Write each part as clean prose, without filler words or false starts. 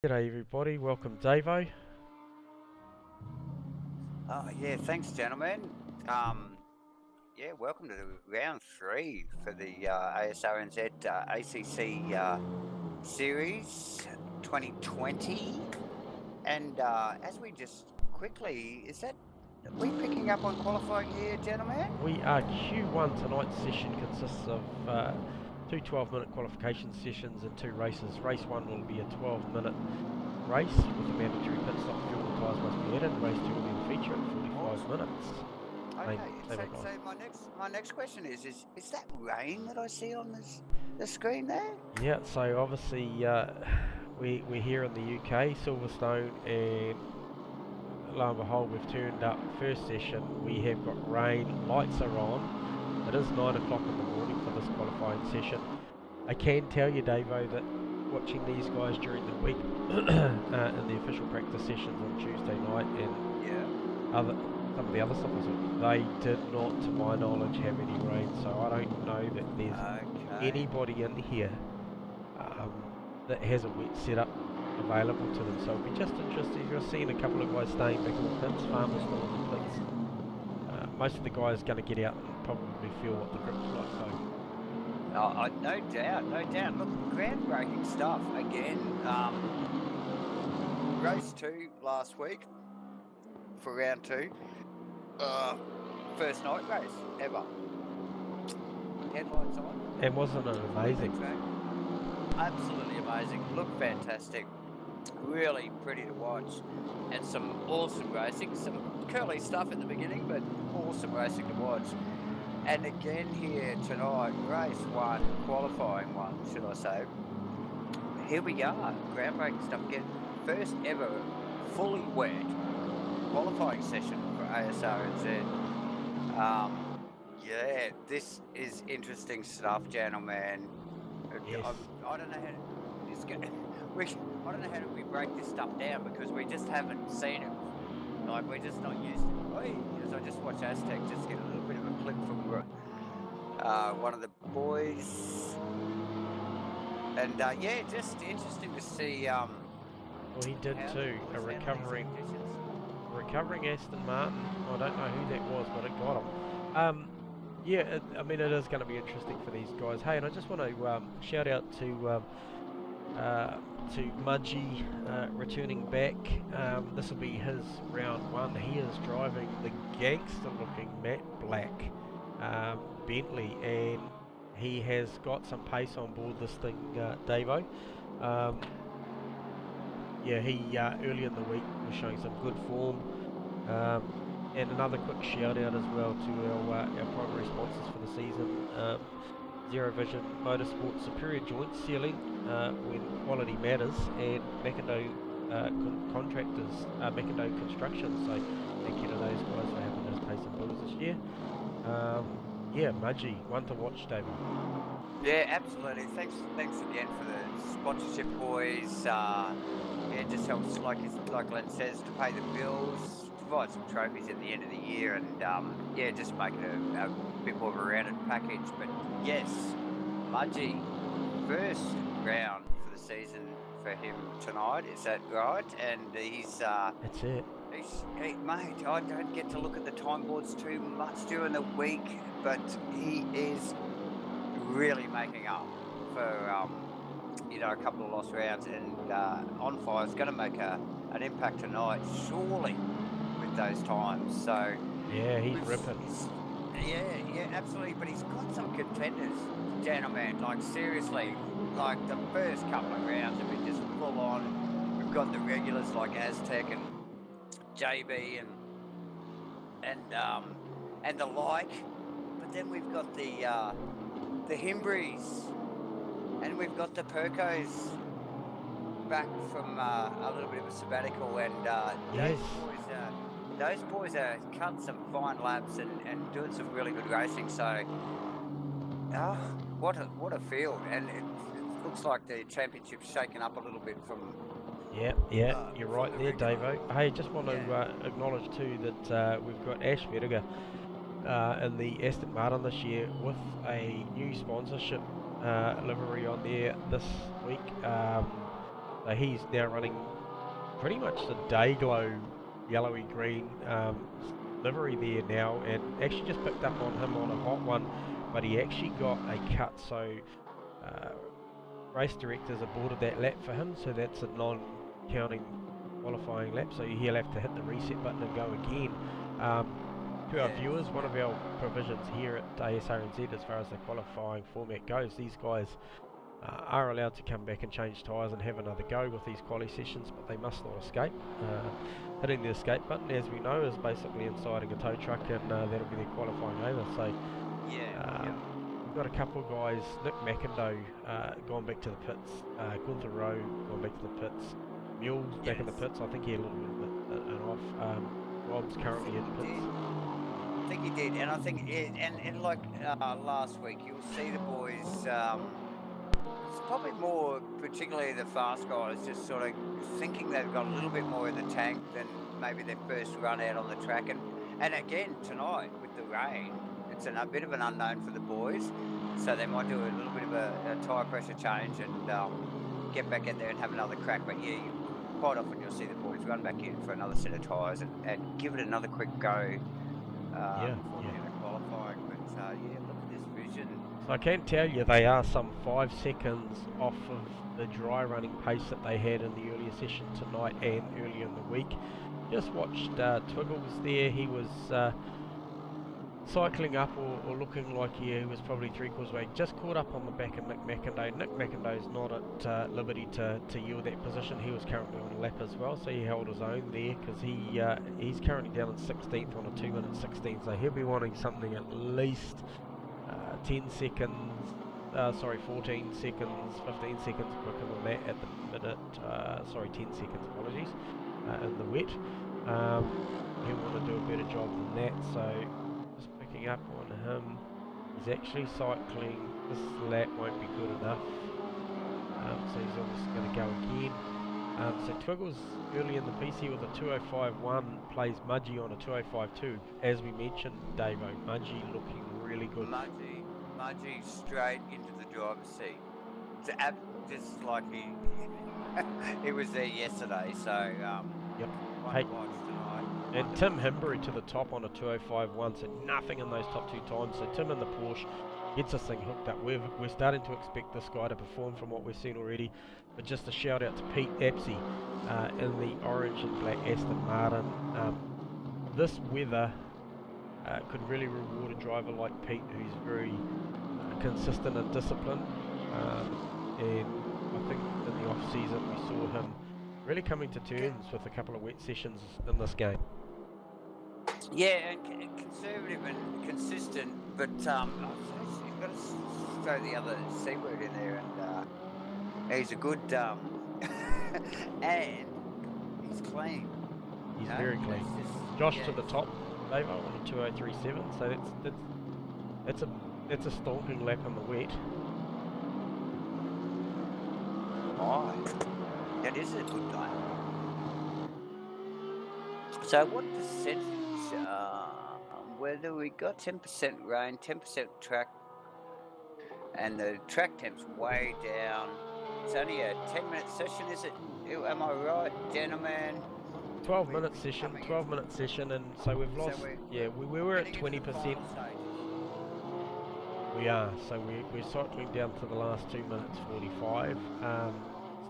G'day everybody, welcome Davo. Oh yeah, thanks gentlemen. Yeah, welcome to round three for the ASRNZ ACC Series 2020. And as we just quickly, are we picking up on qualifying here, gentlemen? We are Q1. Tonight's session consists of two 12-minute qualification sessions and two races. Race 1 will be a 12-minute race with a mandatory pit stop, fuel and tyres must be added. Race 2 will be the feature at 45 minutes. Okay, Same my next question is that rain that I see on the screen there? Yeah, so obviously we're here in the UK, Silverstone, and lo and behold, we've turned up first session. We have got rain, lights are on. It is 9 o'clock in the morning for this qualifying session. I can tell you, Davo, that watching these guys during the week in the official practice sessions on Tuesday night and some of the other stuff, they did not, to my knowledge, have any rain. So I don't know that there's anybody in here that has a wet setup available to them, so it'll be just interesting. You're seeing a couple of guys staying back in the pits, farmers still in the pits. Most of the guys going to get out and probably feel what the grip's like. So, no doubt, no doubt. Look, groundbreaking stuff again. Race 2 last week for round 2. First night race ever. Headlights on. And wasn't it amazing? Absolutely amazing. Looked fantastic. Really pretty to watch, and some awesome racing. Some curly stuff in the beginning, but awesome racing to watch. And again here tonight, race 1, qualifying 1, should I say. Here we are, groundbreaking stuff again. First ever fully wet qualifying session for ASRNZ. Yeah, this is interesting stuff, gentlemen. Yes. I don't know how this I don't know how we break this stuff down, because we just haven't seen it. Like, we're just not used to it. As I just watched Aztec just get a little bit of a clip from one of the boys. And yeah, just interesting to see. Well, he did too. A recovering Aston Martin. I don't know who that was, but it got him. Yeah, I mean, it is going to be interesting for these guys. Hey, and I just want to shout out to Mudgy returning back. This will be his round 1. He is driving the gangster-looking matte black Bentley, and he has got some pace on board this thing, Davo. Yeah, he early in the week was showing some good form. And another quick shout out as well to our primary sponsors for the season. Zero Vision Motorsport, Superior Joint Sealing when quality matters, and Mackendo Contractors, Mackendo Construction. So thank you to those guys for helping us pay some bills this year. Yeah, Mudgy, one to watch, David. Yeah, absolutely. Thanks again for the sponsorship, boys. Yeah, it just helps, like Glenn says, to pay the bills, provide some trophies at the end of the year, and yeah, just make it a bit more of a rounded package. But yes, Mudgy, first round for the season for him tonight, is that right? And he's that's it. Mate, I don't get to look at the time boards too much during the week, but he is really making up for a couple of lost rounds, and on fire is going to make an impact tonight, surely, with those times. So yeah, he's ripping. Yeah, absolutely. But he's got some contenders, gentlemen. Like, seriously, like the first couple of rounds have been just full on. We've got the regulars like Aztec and JB and the like, but then we've got the Himbries, and we've got the Percos back from a little bit of a sabbatical, and yes. Those boys are cutting some fine laps and doing some really good racing. So, what a field, and it looks like the championship's shaken up a little bit from. Yeah, you're right there, Davo. Hey, just want to acknowledge too that we've got Ash Vertiger in the Aston Martin this year with a new sponsorship livery on there this week. So he's now running pretty much the Dayglow yellowy green livery there now, and actually just picked up on him on a hot one, but he actually got a cut, so race directors aborted that lap for him, so that's a non-counting qualifying lap, so he'll have to hit the reset button and go again. To our viewers, one of our provisions here at Asrnz as far as the qualifying format goes, these guys are allowed to come back and change tyres and have another go with these quali sessions, but they must not escape. Hitting the escape button, as we know, is basically inciting a tow truck, and that'll be their qualifying over. So we've got a couple of guys, Nick McIndoe gone back to the pits, Gunther Rowe gone back to the pits, Mule's back in the pits. I think he had a little bit of an off. Rob's currently in the pits. I think he did, and I think and like last week, you'll see the boys. It's probably more, particularly the fast guys, just sort of thinking they've got a little bit more in the tank than maybe their first run out on the track. And again, tonight, with the rain, it's a bit of an unknown for the boys. So they might do a little bit of a tyre pressure change and get back in there and have another crack. But yeah, quite often you'll see the boys run back in for another set of tyres and give it another quick go before qualifying. But yeah, look at this vision. So I can tell you they are some 5 seconds off of the dry running pace that they had in the earlier session tonight and earlier in the week. Just watched Twiggles there. He was cycling up or looking like he was probably 3/4 way. Just caught up on the back of Nick McIndoe. Nick McIndoe's not at liberty to yield that position. He was currently on a lap as well, so he held his own there because he's currently down in 16th on a 2-minute 16, so he'll be wanting something at least 10 seconds, 14 seconds, 15 seconds quicker than that at the minute, 10 seconds, apologies, in the wet. He'll want to do a better job than that, so just picking up on him. He's actually cycling, this lap won't be good enough, so he's obviously going to go again. So Twiggles early in the piece here with a 205.1 plays Mudgee on a 205.2. As we mentioned, Davo, Mudgee looking really good. Mudgee straight into the driver's seat. It's just like he was there yesterday. So yep. Hey. Watch tonight. And Tim Himbury to the top on a 205.1, so nothing in those top 2 times. So Tim in the Porsche gets this thing hooked up. We're starting to expect this guy to perform from what we've seen already. But just a shout out to Pete Apsey in the orange and black Aston Martin. This weather could really reward a driver like Pete, who's very consistent and disciplined. And I think in the off season we saw him really coming to terms with a couple of wet sessions in this game. Yeah, and conservative and consistent, but you've got to throw the other C word in there, and he's a good, and he's clean. He's very clean. Josh to the top, Dave, on a 203.7, so that's a stonking lap on the wet. Oh, that is a good time. So what percentage, whether we got 10% rain, 10% track, and the track temp's way down. It's only a 10-minute session, is it? Am I right, gentlemen? 12-minute session, and so we've lost, so we were at 20%. We are, so we're cycling down to the last 2 minutes 45.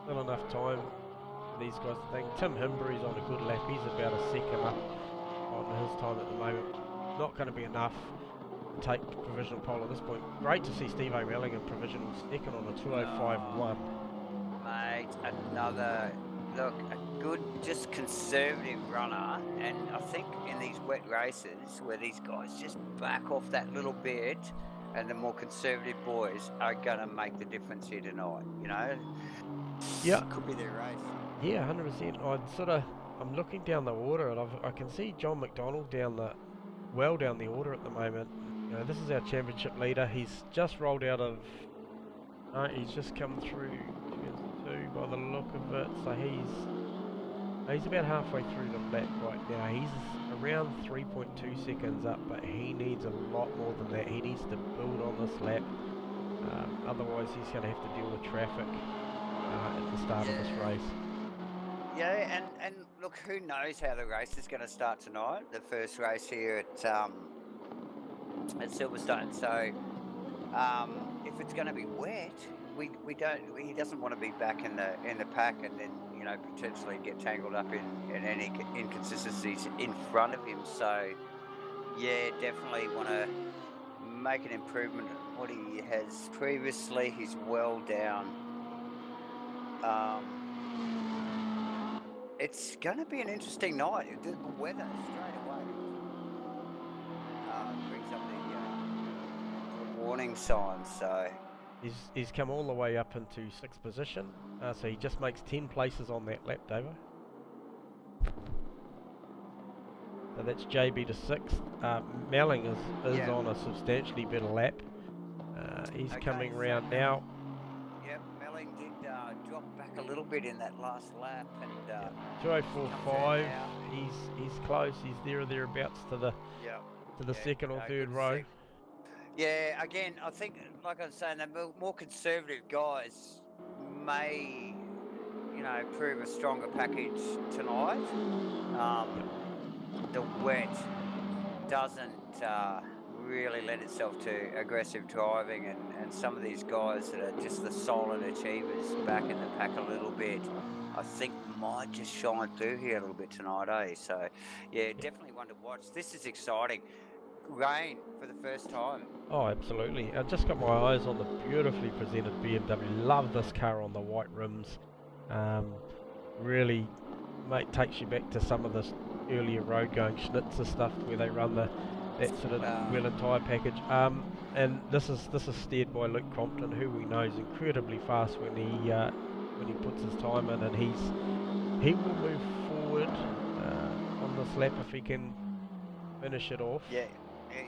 Still enough time for these guys to think. Tim Himbury's on a good lap, he's about a second up on his time at the moment. Not going to be enough to take provisional pole at this point. Great to see Steve O'Malley in provisional second on a 205.1. Mate, another, look, a good, just conservative runner, and I think in these wet races where these guys just back off that little bit, and the more conservative boys are going to make the difference here tonight, you know? Yeah. Could be their race. Yeah, 100%. I'm looking down the order, and I can see John McDonald down the order at the moment. You know, this is our championship leader. He's just rolled out of, he's just come through 2 by the look of it. So he's about halfway through the lap right now. He's around 3.2 seconds up, but he needs a lot more than that. He needs to build on this lap. Otherwise he's going to have to deal with traffic at the start of this race. Yeah, and look, who knows how the race is going to start tonight? The first race here at Silverstone. So if it's going to be wet, he doesn't want to be back in the pack and then potentially get tangled up in any inconsistencies in front of him. So yeah, definitely want to make an improvement on what he has previously. He's well down. It's going to be an interesting night. The weather straight away brings up the warning signs. So He's come all the way up into 6th position, so he just makes 10 places on that lap, Davo. So that's JB to 6th. Melling is on a substantially better lap. He's coming round now. Yep, Melling did drop back a little bit in that last lap, and 2:04.5. He's close. He's there or thereabouts to the second or third row. Yeah, again, I think, like I was saying, the more conservative guys may, prove a stronger package tonight. The wet doesn't really lend itself to aggressive driving, and some of these guys that are just the solid achievers back in the pack a little bit, I think might just shine through here a little bit tonight, eh? So, yeah, definitely one to watch. This is exciting. Rain for the first time. Oh, absolutely. I just got my eyes on the beautifully presented BMW. Love this car on the white rims. Really, mate, takes you back to some of this earlier road going Schnitzer stuff where they run that sort of wheel and tyre package. And this is steered by Luke Crompton, who we know is incredibly fast when he puts his time in, and he will move forward on this lap if he can finish it off. Yeah,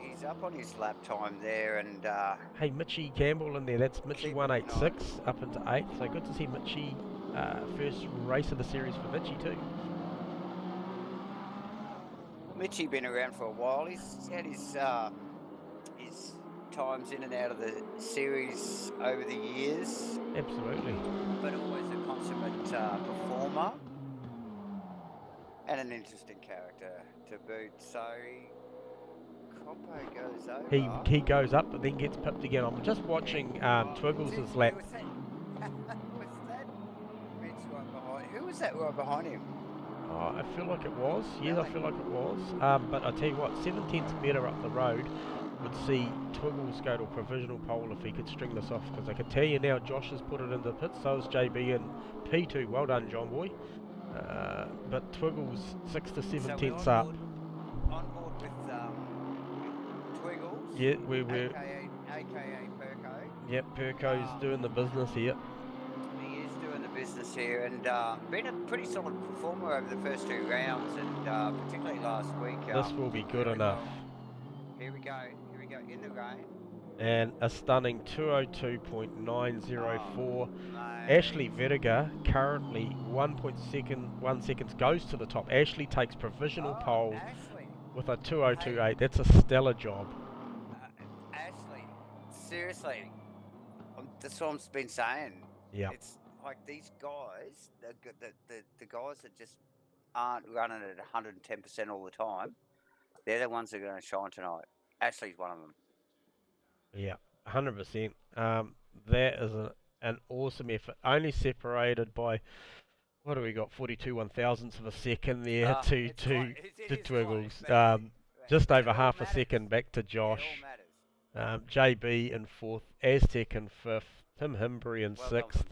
he's up on his lap time there, and hey, Mitchie Campbell in there. That's Mitchie 186 up into 8th. So good to see Mitchie. First race of the series for Mitchie too. Mitchie been around for a while. He's had his times in and out of the series over the years. Absolutely. But always a consummate performer and an interesting character to boot. So Coppo goes over. He goes up, but then gets pipped again. I'm just watching Twiggles' lap. Was that Mitch right behind? Who was that right behind him? Oh, I feel like it was. Yes, I feel like it was. But I tell you what, 17th metre up the road would see Twiggles go to a provisional pole if he could string this off. Because I can tell you now, Josh has put it into the pit. So has JB and P2. Well done, John Boy. But Twiggles 6 to 7 tenths up. On board with Twiggles. Yeah, we're AKA Perko. Yep, Perko's doing the business here. He is doing the business here, and been a pretty solid performer over the first 2 rounds, and particularly last week. This will be good enough. Here we go in the rain. And a stunning 202.904. Ashley Vertiger currently 1 seconds goes to the top. Ashley takes provisional pole with a 202.8. That's a stellar job. Ashley, seriously, that's what I've been saying. Yeah. It's like these guys, the guys that just aren't running at 110% all the time, they're the ones that are going to shine tonight. Ashley's one of them. Yeah, 100%. That is an awesome effort. Only separated by, what do we got? 42 1,000ths of a second there to Twiggles. Just over half a second back to Josh. JB in 4th, Aztec in 5th, Tim Himbury in 6th,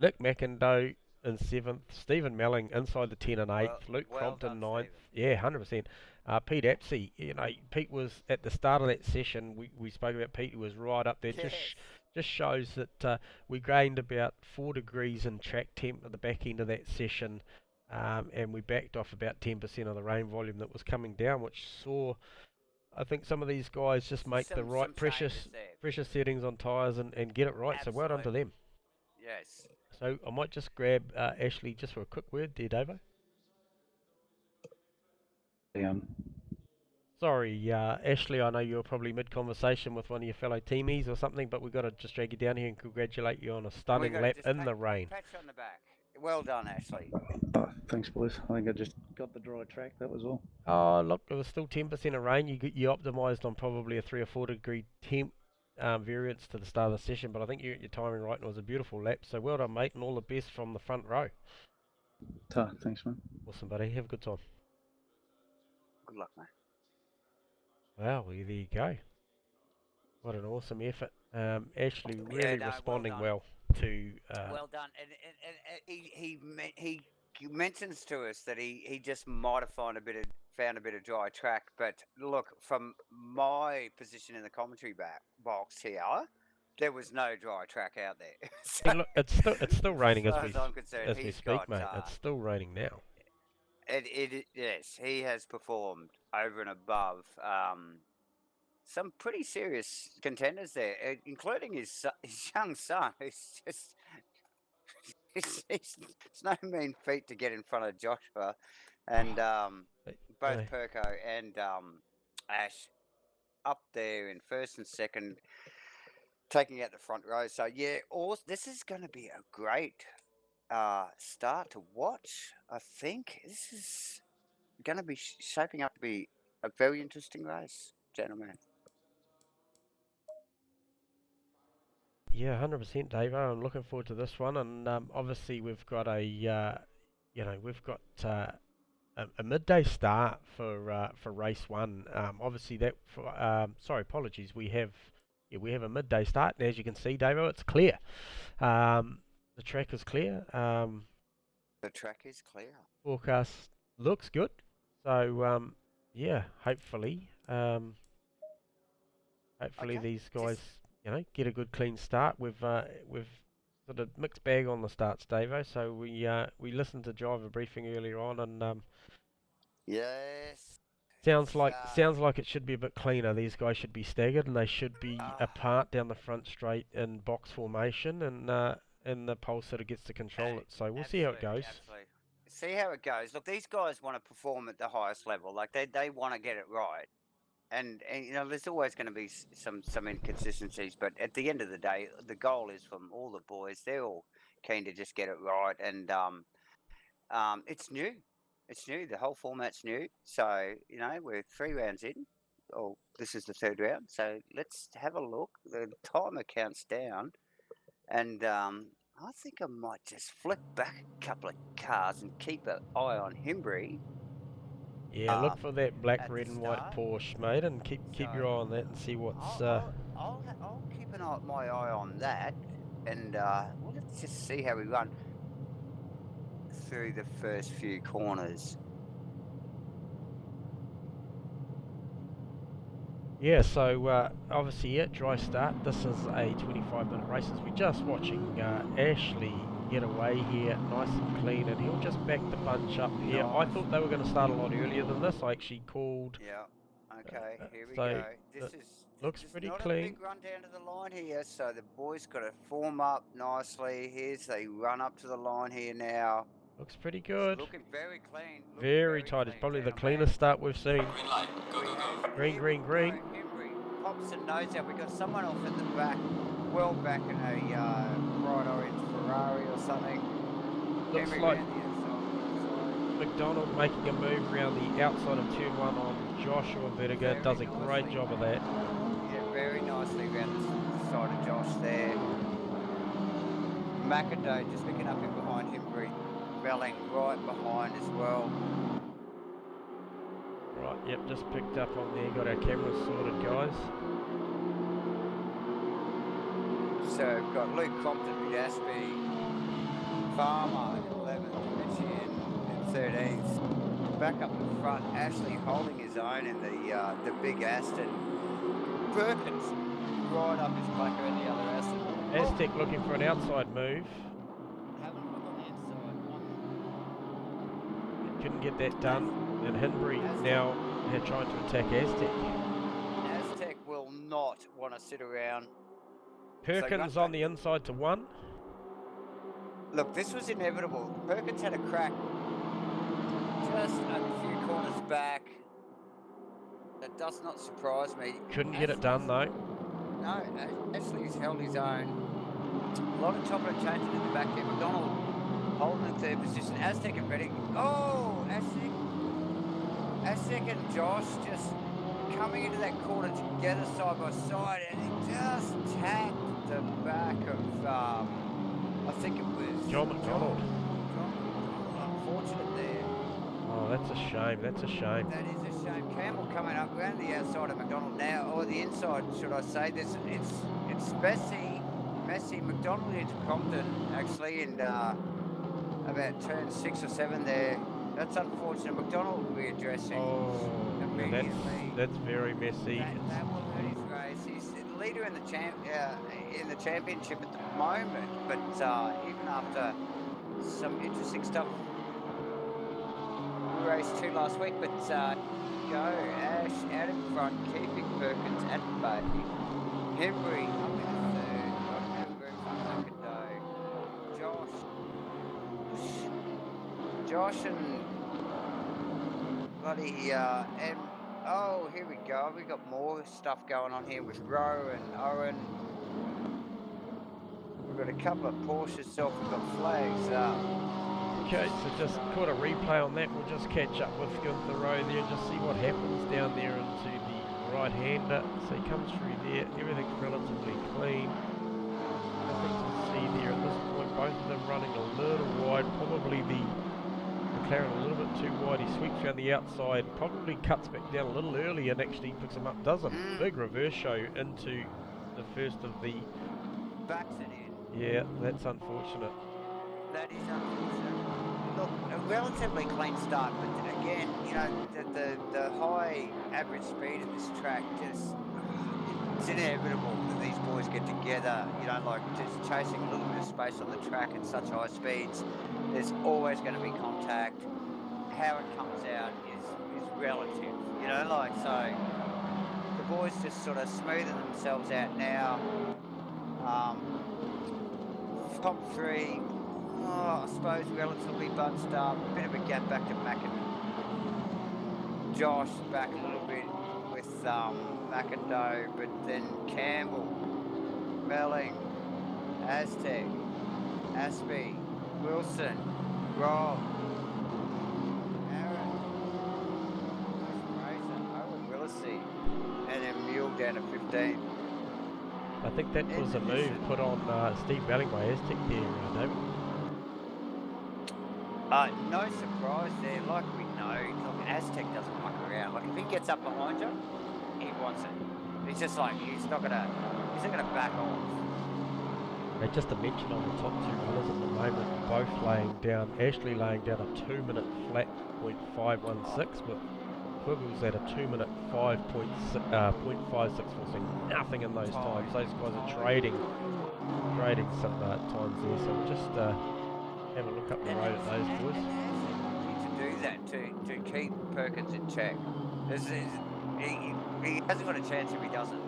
Nick McIndoe in 7th, Stephen Melling inside the 10 and 8th, Luke Crompton 9th. Yeah, 100%. Pete Apsey, Pete was at the start of that session. We spoke about Pete, who was right up there. Yes. Just shows that we gained about 4 degrees in track temp at the back end of that session, and we backed off about 10% of the rain volume that was coming down, which saw, I think, some of these guys just make the right pressure settings on tyres and get it right. Absolutely. So well done to them. Yes. So I might just grab Ashley just for a quick word there, Davo. Sorry, Ashley, I know you're probably mid-conversation with one of your fellow teamies or something, but we've got to just drag you down here and congratulate you on a We stunning got to lap just in the rain. pat you on the back. Well done, Ashley. Oh, thanks, boys. I think I just got the dry track, that was all. Oh, look, there was still 10% of rain. You optimised on probably a 3 or 4 degree temp variance to the start of the session, but I think you got your timing right and it was a beautiful lap. So well done, mate, and all the best from the front row. Thanks, man. Awesome, buddy. Have a good time. Good luck, mate. Wow, well, there you go. What an awesome effort. Ashley really responding well to. Well done. And he mentions to us that he just might have found a bit of dry track. But look, from my position in the commentary box here, there was no dry track out there. So, Hey, look, it's still raining as as far as I'm concerned, we he's speak, got, mate. It's still raining now. Yes, he has performed over and above some pretty serious contenders there, including his young son, who's just it's no mean feat to get in front of Joshua, and both Hey. Perko and Ash up there in first and second, taking out the front row. So yeah, this is going to be a great start to watch. I think this is going to be shaping up to be a very interesting race, gentlemen. Yeah, 100%, Dave. I'm looking forward to this one, and obviously we've got we've got a midday start for race one. Obviously that sorry, apologies. We have a midday start, and as you can see, Dave, it's clear. The track is clear. The track is clear. Forecast looks good. So yeah, hopefully Okay. these guys get a good clean start. We've sort of mixed bag on the starts, Davo. So we listened to driver briefing earlier on, and Yes. sounds like it should be a bit cleaner. These guys should be staggered, and they should be apart down the front straight in box formation, and the pole sitter gets to control it. So we'll see how it goes. Absolutely. See how it goes. Look, these guys want to perform at the highest level. Like they want to get it right. And there's always going to be some inconsistencies, but at the end of the day, the goal is from all the boys. They're all keen to just get it right, and it's new. It's new. The whole format's new. So we're 3 rounds in. Oh, this is the 3rd round. So let's have a look. The timer counts down, and I think I might just flip back a couple of cars and keep an eye on Himbury. Yeah, look for that black, at red, the and white start. Porsche, mate, and keep your eye on that and see what's. I'll keep my eye on that, and well, let's just see how we run through the first few corners. Yeah, so obviously, dry start. This is a 25-minute race. As we're just watching Ashley get away here, nice and clean, and he'll just back the bunch up here. Nice. I thought they were going to start a lot earlier than this. I actually called. Yeah. Okay. Here we so go. This looks is pretty not clean. a big run down to the line here, so the boys got to form up nicely. Here's they run up to the line here now. Looks pretty good. Looking very clean. Very tight. It's probably the cleanest start we've seen. Green light. Go, go, go. Green, green, green. Pops and nose out. We got someone off at the back, well back in a bright orange Ferrari or something. Looks like McDonald making a move around the outside of turn 1 on Joshua Vertiger. Does a great job of that. Yeah, very nicely around the side of Josh there. McIntyre just picking up in behind Himbury. Belling right behind as well. Right, yep, just picked up on there. Got our cameras sorted, guys. So we've got Luke Compton, Gaspy, Farmer in 11th, Mitchie in 13th. Back up the front, Ashley holding his own in the big Aston. Perkins right up his clacker in the other Aston. Aztec looking for an outside move. Having a look on the inside. Couldn't get that done. And Hinbury now trying to attack Aztec. Aztec will not want to sit around. Perkins on the inside to 1. Look, this was inevitable. Perkins had a crack just a few corners back. That does not surprise me. Couldn't get it done though. No, Ashley's held his own. A lot of top of changing in the back there. McDonald holding in third position. Aztec and Redding. Oh, Aztec and Josh just coming into that corner together side by side, and he just tapped the back of, I think it was John McDonald. Unfortunate there. Oh, that's a shame. That's a shame. That is a shame. Campbell coming up around the outside of McDonald now, or the inside, should I say? It's Messi, McDonald into Compton actually, and about turn 6 or 7 there. That's unfortunate. McDonald will be addressing. Oh, yeah, immediately. that's very messy. That will hurt his race. He's the leader in the championship at the moment, but even after some interesting stuff, we raced 2 last week. But go Ash out in front, keeping Perkins at bay. Henry up in third. Got him very fun Josh and bloody and oh, here we go. We got more stuff going on here with Rowe and Owen. We've got a couple of Porsches off. We've got flags up. Okay, so just caught a replay on that. We'll just catch up with Gunther Rowe there and just see what happens down there into the right-hander. So he comes through there. Everything's relatively clean. Nothing to see there at this point. Both of them running a little wide. Probably the McLaren a little bit too wide. He sweeps around the outside, probably cuts back down a little early and actually picks him up. Does a big reverse show into the first of the... Backs it in. Yeah, that's unfortunate. That is unfortunate. Look, a relatively clean start, but again, you know, the high average speed of this track just... It's inevitable that these boys get together, you know, like just chasing a little bit of space on the track at such high speeds. There's always going to be contact. How it comes out is relative, you know, like, so the boys just sort of smoothing themselves out now. Top 3, I suppose relatively bunched up, a bit of a gap back to Mac and Josh, back a little bit with McIndoe, but then Campbell, Melling, Aztec, Aspie, Wilson, Rob, Aaron, Fraser, Owen Willisey, and then Mule down to 15. I think that was a move put on Steve Belling by Aztec there, David. No surprise there, like we know, look, Aztec doesn't muck around. Like if he gets up behind you, he wants it. He's just like, he's not gonna back off. Just to mention on the top 2 runners at the moment, both laying down, Ashley laying down a 2-minute flat .516, but Quiggles at a 2-minute 5.564, so nothing in those times. Those guys are trading some times there, so we'll just have a look up the road at those boys. To do that, to keep Perkins in check. He hasn't got a chance if he doesn't.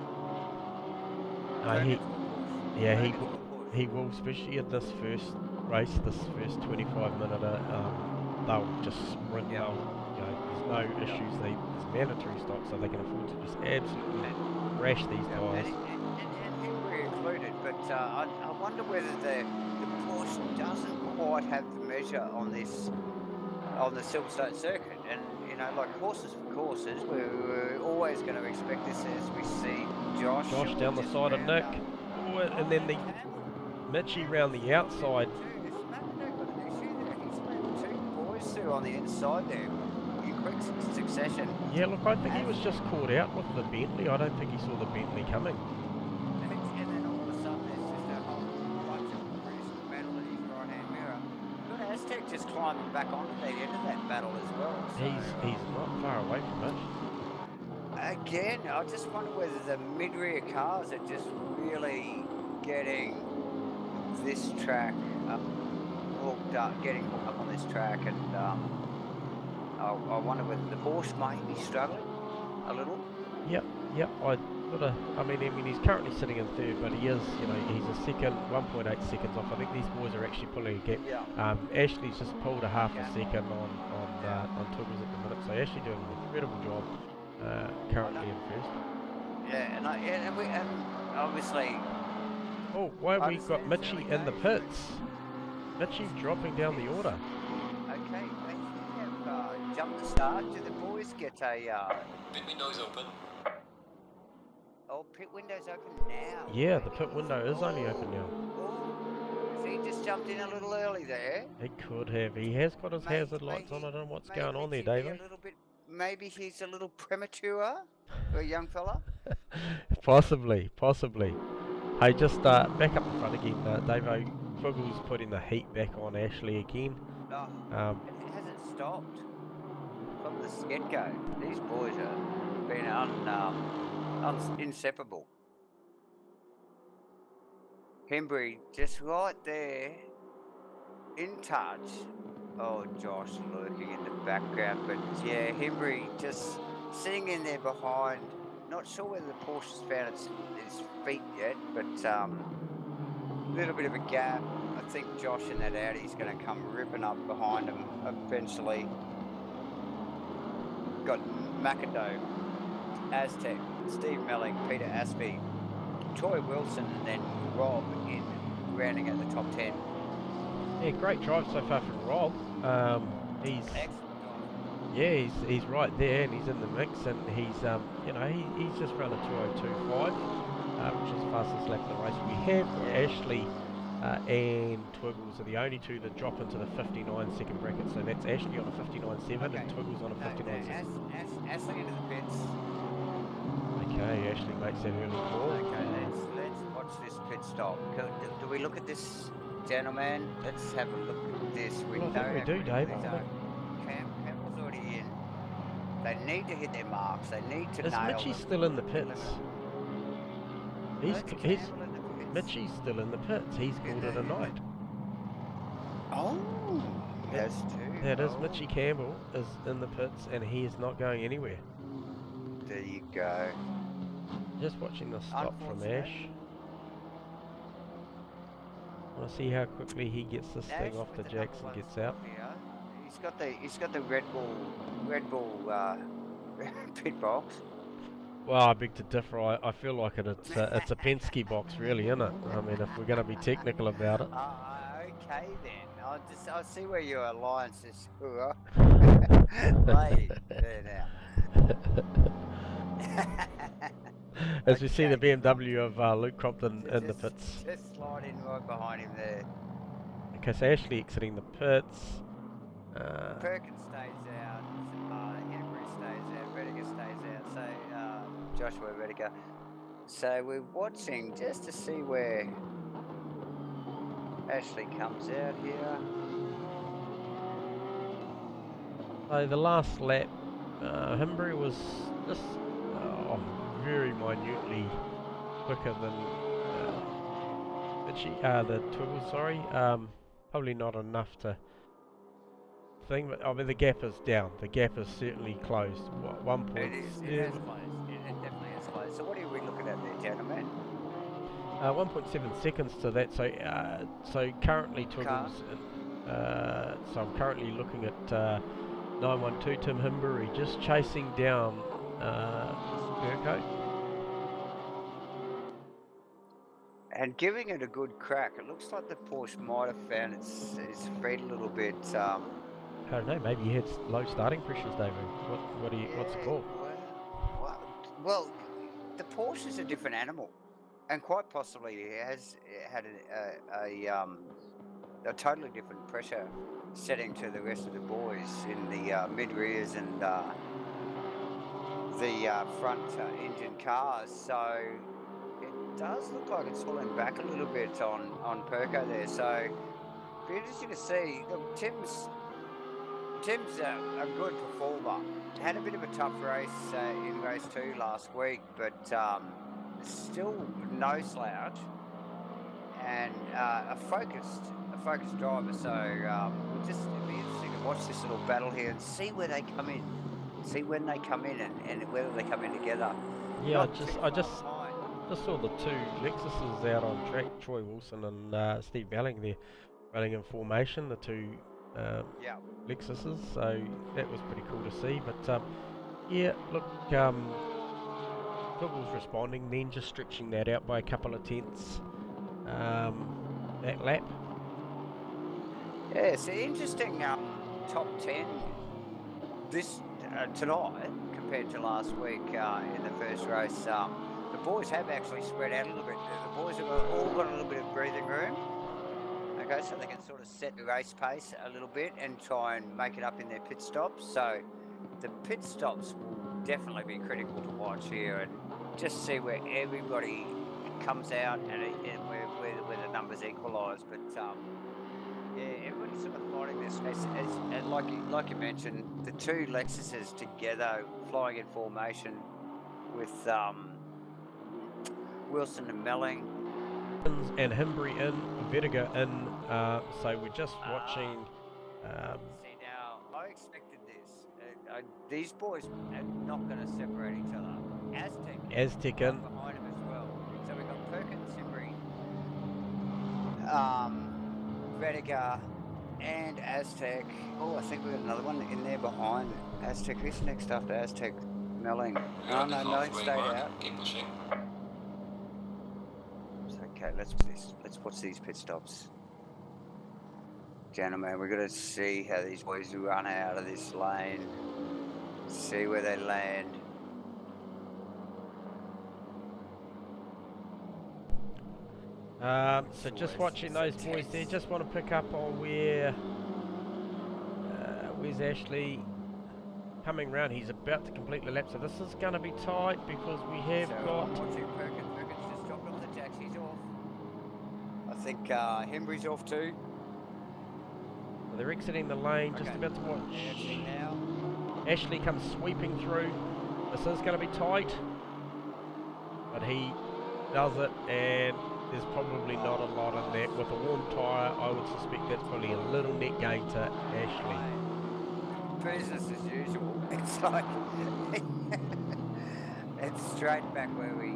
He will, especially in this first race, this first 25-minute. They'll just sprint. Yep. There's no issues. It's mandatory stock, so they can afford to just absolutely rash these tyres. And Henry included, but I wonder whether the Porsche doesn't quite have the measure on the Silverstone circuit. And you know, like horses for courses, we're always going to expect this as we see Josh down the side of Nick, and then the Mitchie round the outside. He's let 2 boys through on the inside there in quick succession. Yeah, look, I think he was just caught out with the Bentley. I don't think he saw the Bentley coming. And then all of a sudden there's just a whole bunch of British metal in his right-hand mirror. Good Aztec just climbing back onto the end of that battle as well. So. He's not far away from it. Again, I just wonder whether the mid-rear cars are just really getting this track hooked up on this track, and I wonder whether the Porsche might be struggling a little. Yep. I mean, he's currently sitting in 3rd, but he is, he's a second, 1.8 seconds off. I think these boys are actually pulling a gap. Yeah. Ashley's just pulled a half a second on Tuggles at the minute, so Ashley doing an incredible job. currently in first. Yeah, and we obviously. Oh, why have we got Understands Mitchie early in the days, pits? Mitchie dropping down the order. Okay, they have jumped the start. Do the boys get a? Pit window's open. Oh, pit window's open now. Yeah, the Maybe pit window is only open now. Oh, so he just jumped in a little early there. He could have. He has got his hazard lights on. I don't know what's going on there, Davo. Maybe he's a little premature for a young fella. Possibly, possibly. Hey, just back up the front again, Davo. Twiggle's putting the heat back on Ashley again. Oh, it hasn't stopped from the get-go. These boys have been inseparable. Hembry just right there, in touch. Oh, Josh lurking in the background, but yeah, Hembry just sitting in there behind. Not sure whether the Porsche's found its feet yet, but a little bit of a gap. I think Josh in that Audi's going to come ripping up behind him eventually. Got McIndoe, Aztec, Steve Melling, Peter Aspey, Troy Wilson, and then Rob in rounding at the top 10. Yeah, great drive so far from Rob. He's Excellent. yeah, he's right there and he's in the mix, and he's you know, he's just run a 2:02.5, which is the fastest lap of the race. We have got Ashley and Twiggles are the only two that drop into the 59-second bracket. So that's Ashley on a 59.7 and Twiggles on a 59.6. Ashley into the pits. Okay, Ashley makes that early call. Okay, let's watch this pit stop. Do we look at this, gentlemen? Let's have a look at this. We Well, I think we do, Dave. Campbell's already in. They need to hit their marks. They need to Is nail Mitchie them. still in the pits? He's Campbell in the pits. Mitchie's still in the pits. He's called it a night. Oh, that's two. That is Mitchie Campbell is in the pits and he is not going anywhere. There you go. Just watching the stop from Unfortunate. Ash. I want to see how quickly he gets this Ash thing off with the the jacks number and one gets out. spot here. He's got the Red Bull pit box. Well, I beg to differ. I feel like it's a Penske box, really, isn't it? I mean, if we're going to be technical about it. Okay then. I'll see where your alliance is. Lay there now. As we see the Okay. BMW of Luke Crompton in the Just- pits. Just slide in right behind him there. Okay, so Ashley exiting the pits. Perkins stays out. Henry stays out. Rediger stays out. So Joshua Rediger. So we're watching just to see where Ashley comes out here. So the last lap, Hembry was just very minutely quicker than the Twiggles, sorry. Probably not enough to thing, but I mean the gap is down. The gap is certainly closed. What, 1 point? It is. It has closed. It definitely has closed. So what are we looking at there, gentlemen? 1.7 seconds to that. So currently Twiggles. So I'm currently looking at 912 Tim Himbury just chasing down Urko. And giving it a good crack. It looks like the Porsche might have found its feet a little bit. I don't know. Maybe he had low starting pressures, David. What's the call? Well, the Porsche is a different animal, and quite possibly it has had a totally different pressure setting to the rest of the boys in the mid rears and the front engine cars. So it does look like it's falling back a little bit on Perko there. So be interesting to see. Look, Tim's a good performer. Had a bit of a tough race in race 2 last week, but still no slouch and a focused driver. So it'll just be interesting to watch this little battle here and see where they come in, see when they come in and whether they come in together. Yeah, Not I too just far behind. saw the two Lexuses out on track. Troy Wilson and Steve Belling there running in formation. The two Yeah. Lexuses, so that was pretty cool to see. But Yeah, look, Google's responding, then just stretching that out by a couple of tenths that lap. Yeah, it's an interesting top 10 this tonight compared to last week in the first race. The boys have actually spread out a little bit. The boys have all got a little bit of breathing room. Okay, so they can sort of set the race pace a little bit and try and make it up in their pit stops. So the pit stops will definitely be critical to watch here and just see where everybody comes out and where the numbers equalise. But yeah, everybody's sort of fighting this. And like you mentioned, the two Lexuses together flying in formation with Wilson and Melling. And Himbry in, Vetiga in, so we're just watching. See now, I expected this. These boys are not going to separate each other. Aztec in. Behind him as well. So we've got Perkins, Himbry, Vetiga, and Aztec. Oh, I think we've got another one in there behind Aztec. Who's next after Aztec? Melling. Oh, no, stayed out. Keep pushing. Okay, let's watch these pit stops. Gentlemen, we've got to see how these boys run out of this lane. See where they land. So just watching those boys there, just want to pick up on where's Ashley coming round. He's about to complete the lap, so this is going to be tight because we have got... Perkins just dropped off the jacks, he's off. I think Hembry's off too. So they're exiting the lane, just about to watch. Now. Ashley comes sweeping through. This is going to be tight, but he does it, and there's probably not a lot in that. With a warm tyre, I would suspect that's probably a little net gain to Ashley. Business as usual. It's like it's straight back where we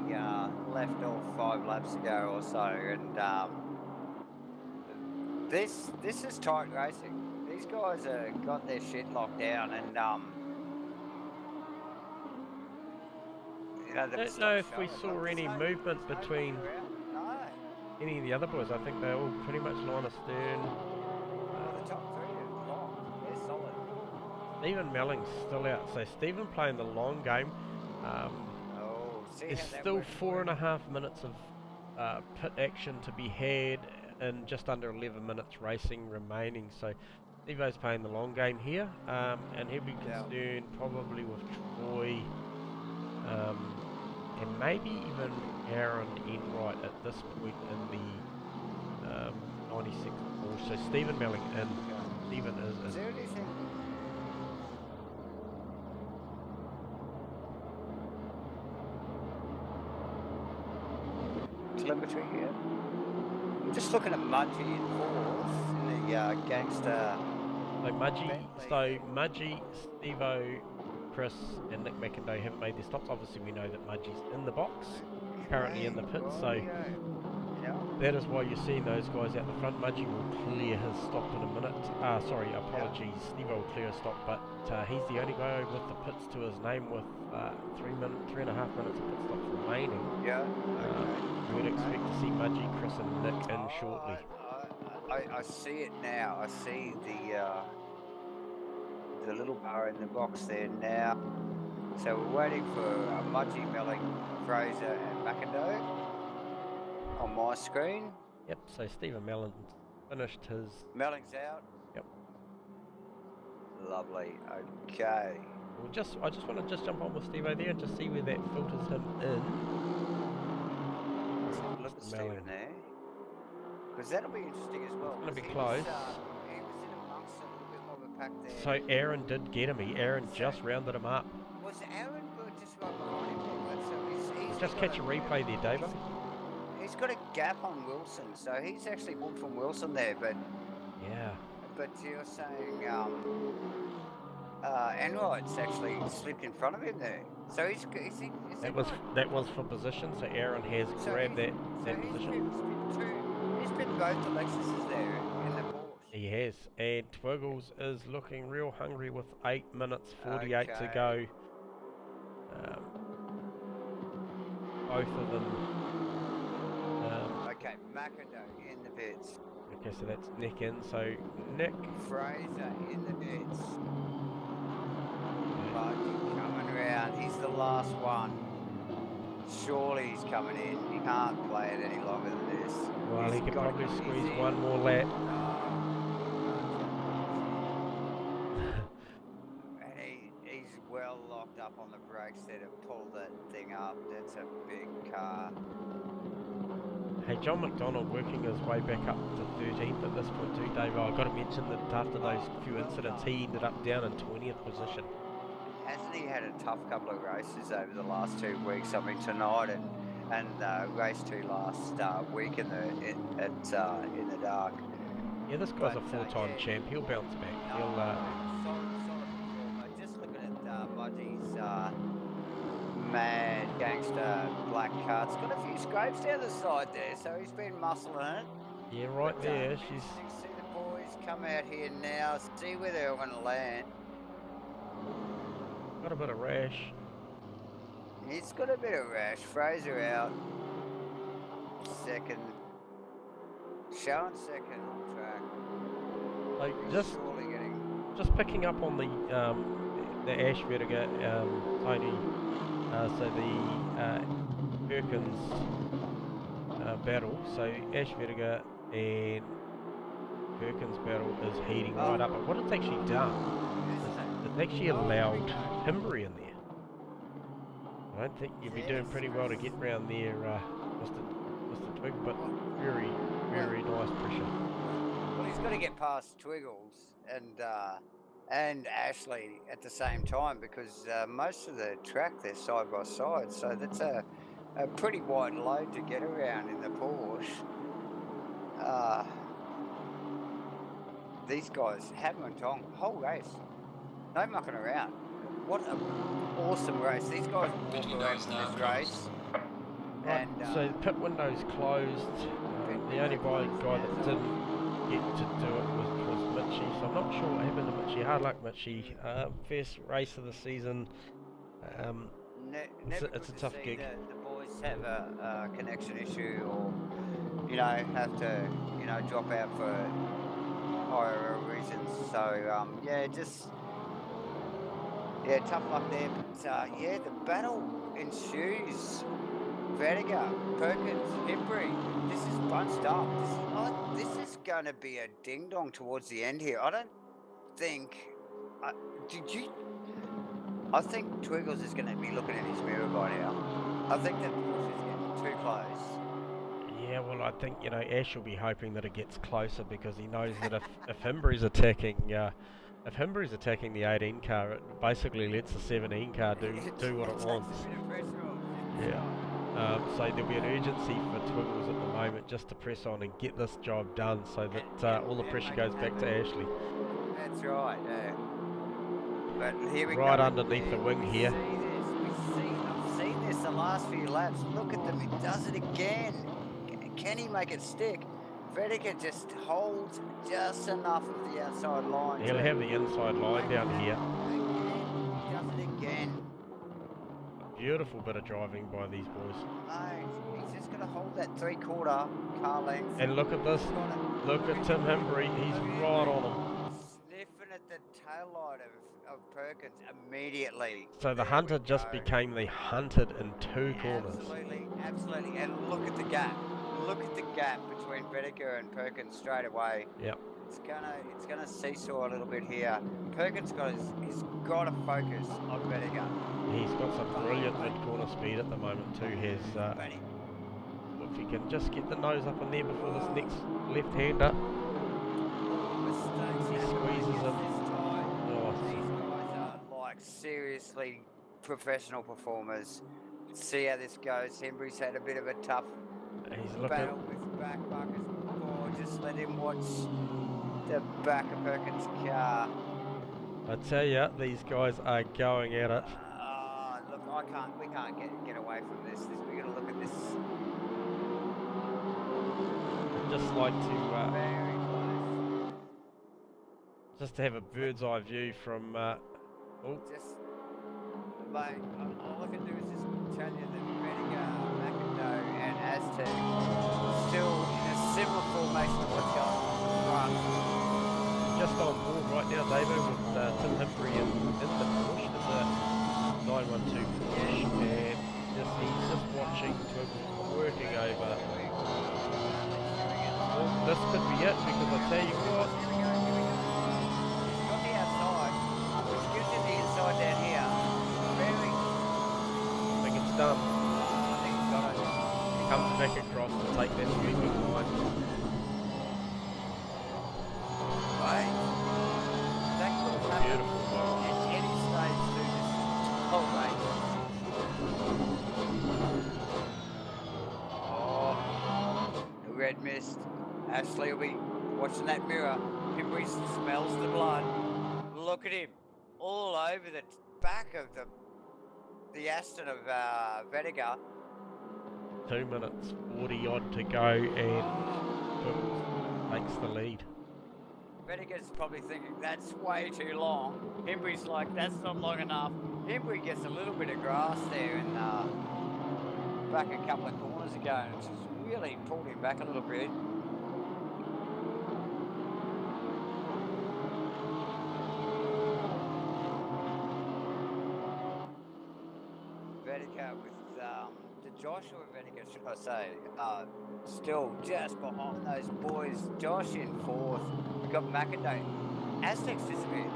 left off 5 laps ago or so, and this is tight racing. These guys have got their shit locked down, and you know, I don't know if we saw any movement between any of the other boys. I think they're all pretty much line astern. The top 3 are locked. They're solid. Stephen Melling's still out, so Stephen playing the long game. There's still 4.5 minutes of pit action to be had and just under 11 minutes racing remaining, so Stevo's playing the long game here, and he'll be concerned probably with Troy and maybe even Aaron Enright at this point in the 96 ball. So Stephen Melling and Stephen is there anything? Telemetry here. I'm just looking at Mudgee in 4th in the gangster. So Mudgee, Stevo, Chris and Nick McIndoe haven't made their stops. Obviously we know that Mudgee's in the box, currently in the pit, so that is why you're seeing those guys out the front. Mudgee will clear his stop in a minute. Sorry, apologies. Stevo will clear his stop, but he's the only guy with the pits to his name with 3.5 minutes of pit stops remaining. We would expect to see Mudgee, Chris and Nick in shortly. I see it now. I see the little bar in the box there now. So we're waiting for Mudgee, Melling, Fraser and McIndoe on my screen. Yep, so Stephen Mellon's finished his... Melling's out. Yep. Lovely, okay. I just want to jump on with Stevo there and just see where that filters him in. Look at Stephen there. Because that'll be interesting as well. It's going to be close. He was in amongst a little bit more of a pack there. So Aaron did get him. Aaron just rounded him up. Was Aaron just right behind him? So he's Just catch a replay there, David. He's got a gap on Wilson, so he's actually walked from Wilson there, but... Yeah. But you're saying Enright's actually slipped in front of him there. So is that was for position, so Aaron has grabbed that position. He's been both the Lexuses there in the Porsche. He has, and Twiggles is looking real hungry with 8 minutes 48 to go. Both of them. Okay, McIndoe in the pits. Okay, so that's Nick in. So Nick. Fraser in the pits. Budgie coming around. He's the last one. Surely he's coming in. He can't play it any longer than this. Well, he could probably squeeze one more lap. And he's well locked up on the brakes there to pull that thing up. That's a big car. Hey, John McDonald working his way back up to 13th at this point too, Dave. I've got to mention that after those few incidents, he ended up down in 20th position. Hasn't he had a tough couple of races over the last 2 weeks? I mean, tonight and race 2 last week in the dark. Yeah, this guy's a full-time champ. He'll bounce back. He'll. Solid performer. Just looking at Budgie's mad gangster black car. It's got a few scrapes down the side there, so he's been muscling it. Yeah, right But, there. you She's. see the boys come out here now. See where they're going to land. Got a bit of rash. It's got a bit of rash. Fraser out. Second. Showing second on track. Like He's surely getting. just picking up on the Ash Vertiger, Tony. So the Perkins battle. So Ash Vertiger and Perkins battle is heating right up. But what it's actually done is it's actually allowed Himbury in there. I don't think you'd be doing pretty well to get round there, Mr. Twig, but very, very nice pressure. Well, he's got to get past Twiggles and Ashley at the same time because most of the track they're side by side, so that's a pretty wide load to get around in the Porsche. These guys haven't went on whole race, no mucking around. What an awesome race! These guys walk around from this race. Right, And, so the pit window's closed. The only guy that didn't get to do it was Mitchie, so I'm not sure what happened to Mitchie. Hard luck, Mitchie. First race of the season. It's a tough gig. The boys have a connection issue, or have to drop out for higher reasons. So tough luck there. But the battle ensues. Vertigo, Perkins, Himbury. This is bunched up. This is going to be a ding dong towards the end here. I don't think. I think Twiggles is going to be looking in his mirror by now. I think that Porsche is getting too close. Yeah, well, I think Ash will be hoping that it gets closer because he knows that if Himbury's attacking, the 18 car, it basically lets the 17 car do what it wants. Yeah. So there'll be an urgency for Twiggles at the moment just to press on and get this job done so that all the pressure goes back to Ashley. That's right, yeah. But here we go. Right underneath the wing here. I've seen this the last few laps. Look at them, he does it again. Can he make it stick? Vertiger just holds just enough of the outside line. He'll have the inside line down here. He does it again. Beautiful bit of driving by these boys. No, he's just going to hold that 3/4 car length. And look at this. Look at Tim Himbury. He's right on him. Sniffing at the tail light of Perkins immediately. So the Hunter just became the Hunted in 2 corners. Absolutely. And look at the gap. Look at the gap between Vertiger and Perkins straight away. Yep. It's gonna seesaw a little bit here. Perkins he's got to focus on Vertiger. He's got some brilliant mid-corner speed at the moment too. If he can just get the nose up in there before this next left-hander. He squeezes him. Oh, these guys are like seriously professional performers. See how this goes. Himbury's had a bit of a tough battle with back buckets before. Just let him watch the back of Perkins' car. I tell you, these guys are going at it. Look, we can't get away from this. We got to look at this. I'd just like to Very close. just to have a bird's eye view from. Just mate, all I can do is just tell you that Vedica, McIndoe and Aztec still in a similar formation to what's going on in the front. Just on board right now, Davo, with Tim Himbury in the push, in the 912 push, and he's just watching Twiggles working over. Well, this could be it, because I tell you what. He's got the outside, which gives him the inside down here. Very, I think it's done. I think he's got it. He comes back across to take that sweeping line. Right. That could have happened Beautiful. at any stage through this whole race. Oh, the red mist. Ashley will be watching that mirror. Himbury smells the blood. Look at him, all over the back of the Aston of Vedica. 2 minutes 40 odd to go, and Twiggles takes the lead. Vedica's probably thinking that's way too long. Himbury's like, that's not long enough. Himbury gets a little bit of grass there and back a couple of corners ago, and it's just really pulled him back a little bit. Vedica with the Joshua Vedica, should I say, still just behind those boys. Josh in fourth. We've got McIndoe. Aztec's disappeared.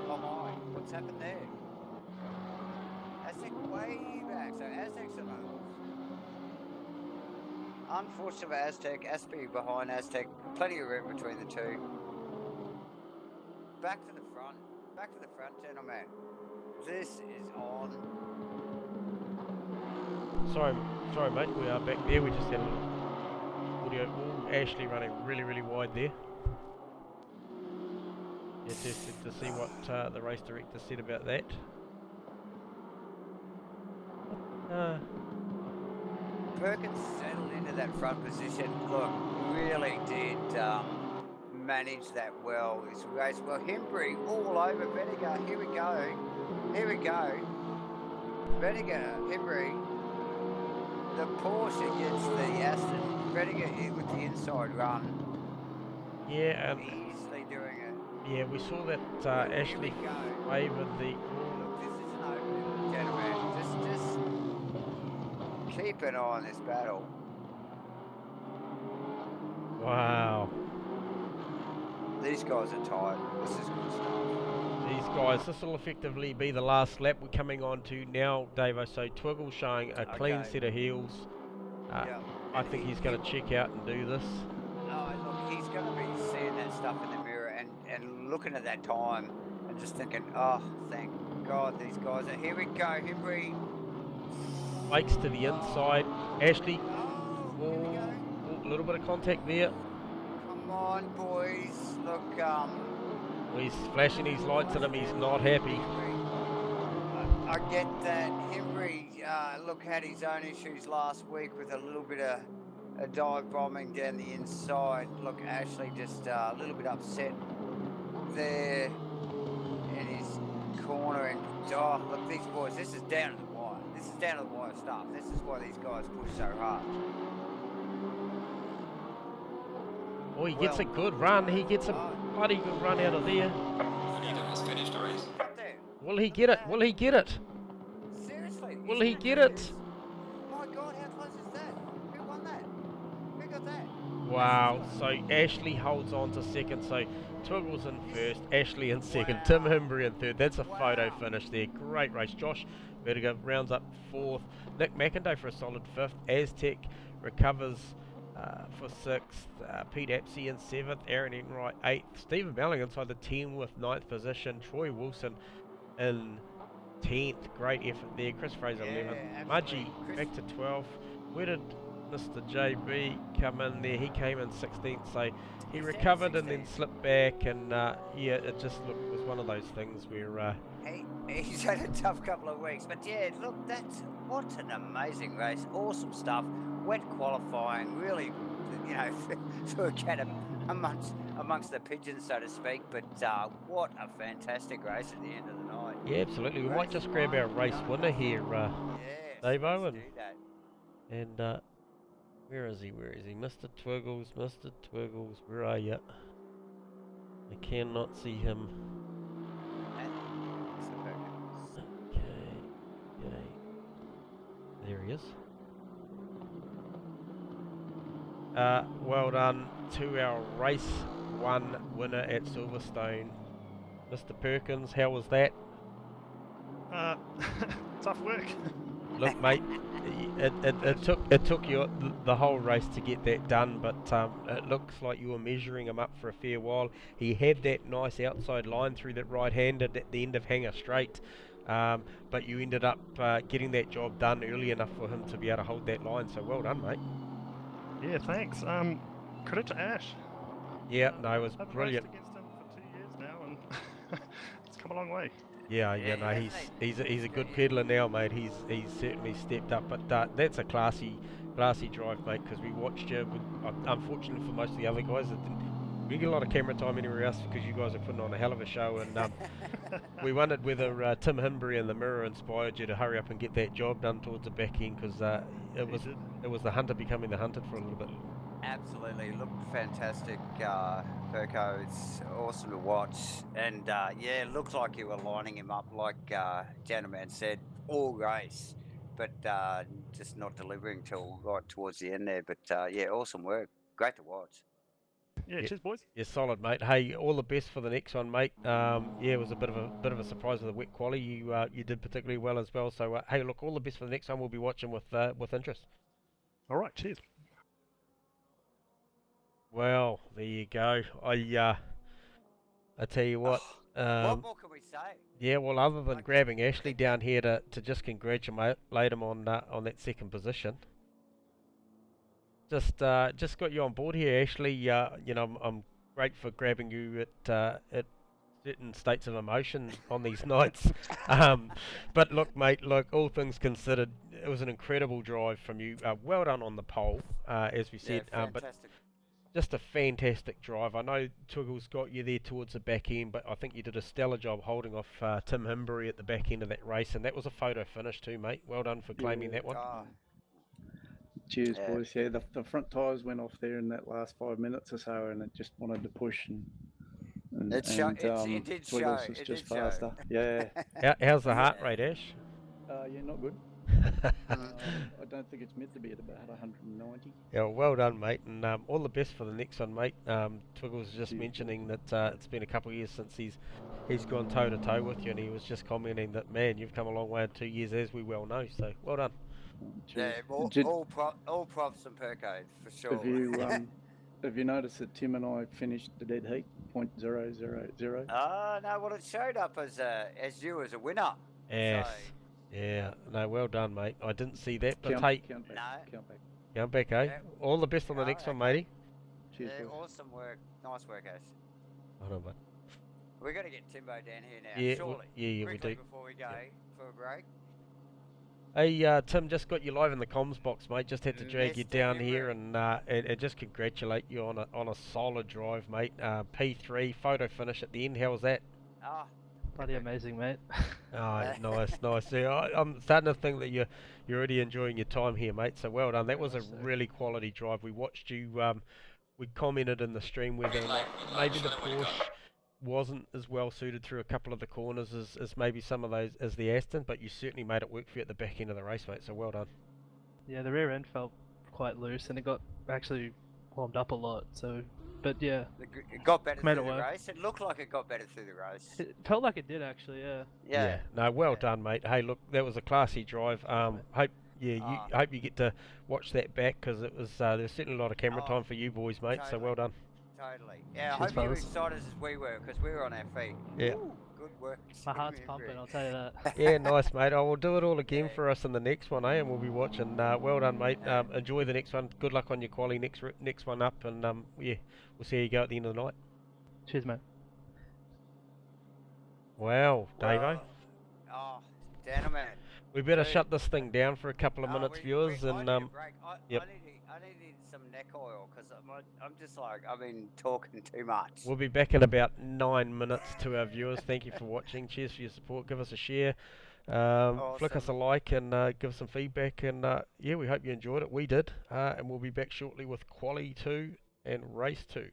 Behind. What's happened there? Aztec way back. So Aztec's on off. Unfortunate for Aztec. Aspie behind Aztec. Plenty of room between the two. Back to the front. Back to the front, gentlemen. This is on. Sorry mate, we are back there. We just had a little audio. Ashley running really wide there. Yeah, tested to see what the race director said about that. Perkins settled into that front position. Look, really did manage that well this race. Well, Himbury all over Vedica. Here we go. Here we go. Vedica, Himbury. The Porsche gets the Aston. Vedica with the inside run. Yeah, and Easily doing it. yeah, we saw that Ashley favoured the. Look, this isn't open, gentlemen. Just keep an eye on this battle. Wow. These guys are tired. This is good stuff. These guys, this will effectively be the last lap we're coming on to now, Davo. So Twiggles showing a clean set of heels. Yeah. I think he's going to check out and do this. No, look, he's going to be seeing that stuff in the mirror and looking at that time and just thinking, oh, thank God these guys are. Here we go, Himbury. Fakes to the inside. Ashley, Here we go. a little bit of contact there. Come on, boys. Look, He's flashing his lights at him. He's not happy. I get that. Himbury, look, had his own issues last week with a little bit of a dive bombing down the inside. Look, Ashley just a little bit upset there in his corner. And oh, look, these boys, this is down to the wire. This is down to the wire stuff. This is why these guys push so hard. Oh, he gets a good run. He gets a bloody good run out of there. Has finished the race. Will he get it? Will he get it? Seriously? Will he get it? My God, how close is that? Who won that? Who got that? Wow. So Ashley holds on to second. So Twiggles in first, Ashley in second, Tim Himbury in third. That's a photo finish there. Great race. Josh Vertigo rounds up fourth. Nick McIndoe for a solid fifth. Aztec recovers for sixth. Pete Apsey in seventh. Aaron Enright eighth. Stephen Belling inside the 10 with ninth position. Troy Wilson in 10th. Great effort there. Chris Fraser 11th. Mudgee back to 12th. Where did Mr. JB come in there? He came in 16th, so he recovered and then slipped back, and yeah, it just was one of those things where he's had a tough couple of weeks, but yeah, look, what an amazing race. Awesome stuff. Wet qualifying, really, you know, for a cat amongst the pigeons, so to speak. But what a fantastic race at the end of the night. Yeah, absolutely. We might Race just grab our one, race winner here, Yes, Davo, let's and do that. where is he? Where is he? Mr. Twiggles, Mr. Twiggles, where are you? I cannot see him. Okay, okay. There he is. Well done to our race 1 winner at Silverstone, Mr. Perkins. How was that? Tough work. Look, mate, it took you the whole race to get that done, but it looks like you were measuring him up for a fair while. He had that nice outside line through that right-handed at the end of Hanger Straight, but you ended up getting that job done early enough for him to be able to hold that line. So well done, mate. Yeah, thanks. Credit to Ash. Yeah, no, it was I've brilliant. raced against him for 2 years now, and it's come a long way. Yeah, Yeah, no, hasn't he's he? a good peddler now, mate. He's certainly stepped up, but that's a classy drive, mate. Because we watched you. Unfortunately for most of the other guys, it didn't. We didn't get a lot of camera time anywhere else because you guys are putting on a hell of a show, and we wondered whether Tim Hinbury and the Mirror inspired you to hurry up and get that job done towards the back end, because it was the hunter becoming the hunted for a little bit. Absolutely, looked fantastic, Perko. It's awesome to watch, and yeah, it looked like you were lining him up like Gentleman said all race, but just not delivering till right towards the end there. But yeah, awesome work, great to watch. Yeah, cheers, boys. Yeah, solid, mate. Hey, all the best for the next one, mate. Yeah, it was a bit of a surprise with the wet quali. You did particularly well as well. So hey, look, all the best for the next one. We'll be watching with interest. All right, cheers. Well, there you go. I tell you what. What more can we say? Yeah, well, other than grabbing Ashley down here to just congratulate him on that second position. Just got you on board here, Ashley. You know, I'm great for grabbing you at certain states of emotion on these nights. But look, mate, look, all things considered, it was an incredible drive from you. Well done on the pole, as we said. Yeah, But fantastic. just a fantastic drive. I know Twiggles got you there towards the back end, but I think you did a stellar job holding off Tim Hinbury at the back end of that race, and that was a photo finish too, mate. Well done for claiming that one. Cheers, Yeah. boys. Yeah, the front tyres went off there in that last 5 minutes or so, and it just wanted to push. And It did show. Twiggles was It just did show. faster. Yeah. How's the heart rate, Ash? Yeah, not good. I don't think it's meant to be at about 190. Yeah, well done, mate, and all the best for the next one, mate. Twiggles was just mentioning that it's been a couple of years since he's gone toe to toe with you, and he was just commenting that, man, you've come a long way in 2 years, as we well know. So well done. Yeah, Cheers. all props and Perko for sure. Have you noticed that Tim and I finished the dead heat, .000? No, well, it showed up as you as a winner. Yes. So, Yeah, no, well done, mate. I didn't see that, but Count hey, back. No. Count back. count back, eh? Yeah. All the best on the Oh, next one, okay. matey. Cheers, yeah, boys. awesome work. Nice work, Ash. Hold on, bud. We're going to get Timbo down here now, Yeah, surely. we Quickly do. before we go for a break. Hey, Tim, just got you live in the comms box, mate. Just had to drag you Mr. down here Hinbury. and just congratulate you on a solid drive, mate. P3 photo finish at the end. How was that? Ah, Bloody amazing, mate. Oh, nice. Yeah, I'm starting to think that you're already enjoying your time here, mate. So well done. That was a really quality drive. We watched you. We commented in the stream whether or not maybe the Porsche wasn't as well suited through a couple of the corners as maybe some of those as the Aston, but you certainly made it work for you at the back end of the race, mate. So well done. Yeah, the rear end felt quite loose, and it got actually warmed up a lot. So, but yeah, it got better Made through it the work. race. It looked like it got better through the race. it felt like it did actually. Yeah. Yeah. No, well Yeah. done, mate. Hey, look, that was a classy drive. Hope you get to watch that back because it was there's certainly a lot of camera time for you boys, mate. So well done. Totally. Yeah, I Cheers, hope you were fellas. excited as we were because we were on our feet. Yeah. Ooh, good work. My heart's Timmy pumping, Hinbury. I'll tell you that. Yeah, nice, mate. I will do it all again Yeah. for us in the next one, eh? And we'll be watching. Well done, mate. Yeah. Enjoy the next one. Good luck on your quali next one up, and yeah, we'll see how you go at the end of the night. Cheers, mate. Wow, Davo. Oh, gentlemen. We better Dude. shut this thing down for a couple of minutes, viewers, I and need a break. yep. I need some neck oil because I'm just like I've been talking too much. We'll be back in about 9 minutes to our viewers. Thank you for watching. Cheers for your support. Give us a share. Flick us a like and give us some feedback. And yeah, we hope you enjoyed it. We did. And we'll be back shortly with Quali 2 and Race 2.